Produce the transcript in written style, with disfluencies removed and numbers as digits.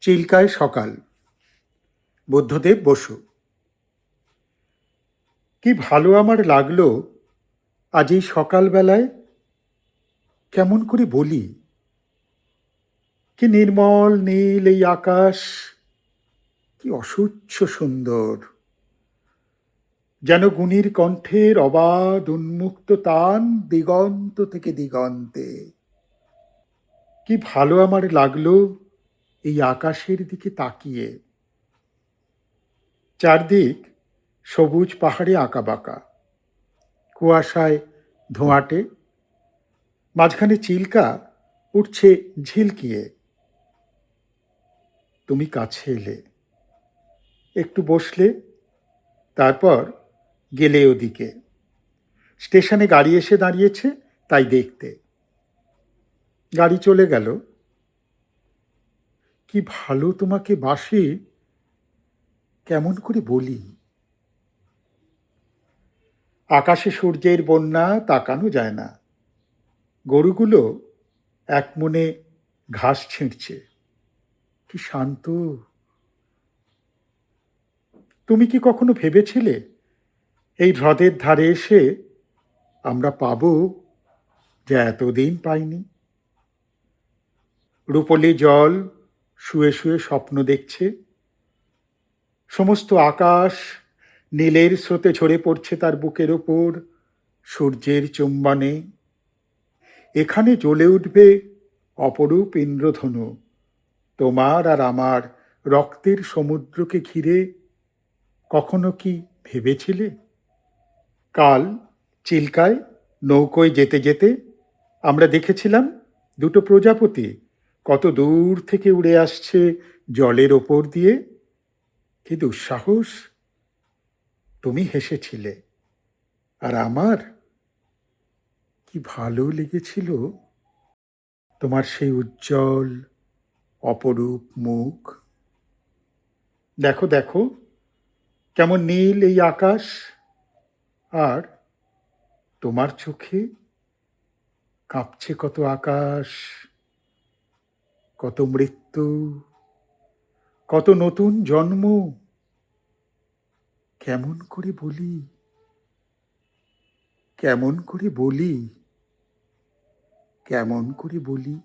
চিল্কায় সকাল। বুদ্ধদেব বসু। কি ভালো আমার লাগলো আজ এই সকালবেলায়। কেমন করে বলি? কি নির্মল নীল এই আকাশ, কি অসহ্য সুন্দর। যেন গুণীর কণ্ঠের অবাধ উন্মুক্ত তান দিগন্ত থেকে দিগন্তে। কি ভালো আমার লাগলো এই আকাশের দিকে তাকিয়ে। চারদিক সবুজ পাহাড়ে আঁকাবাঁকা, কুয়াশায় ধোঁয়াটে, মাঝখানে চিল্কা উঠছে ঝিলকিয়ে। তুমি কাছে এলে, একটু বসলে, তারপর গেলে ওদিকে। স্টেশনে গাড়ি এসে দাঁড়িয়েছে, তাই দেখতে। গাড়ি চলে গেল। কি ভালো তোমাকে বাসি, কেমন করে বলি। আকাশে সূর্যের বন্যা তাকানো যায় না। গরুগুলো এক মনে ঘাস ছিঁড়ছে। কি শান্ত। তুমি কি কখনো ভেবেছিলে এই হ্রদের ধারে এসে আমরা পাবো যা এতদিন পাইনি? রূপলি জল শুয়ে শুয়ে স্বপ্ন দেখছে। সমস্ত আকাশ নীলের স্রোতে ঝরে পড়ছে তার বুকের ওপর সূর্যের চুম্বনে। এখানে জ্বলে উঠবে অপরূপ ইন্দ্রধনু, তোমার আর আমার রক্তের সমুদ্রকে ঘিরে। কখনো কি ভেবেছিলে? কাল চিল্কায় নৌকোয় যেতে যেতে আমরা দেখেছিলাম দুটো প্রজাপতি কত দূর থেকে উড়ে আসছে জলের ওপর দিয়ে। কি দুঃসাহস! তুমি হেসেছিলে, আর আমার কি ভালো লেগেছিল তোমার সেই উজ্জ্বল অপরূপ মুখ। দেখো দেখো, কেমন নীল এই আকাশ, আর তোমার চোখে কাঁপছে কত আকাশ, কত মৃত্যু, কত নতুন জন্ম। কেমন করে বলি, কেমন করে বলি, কেমন করে বলি।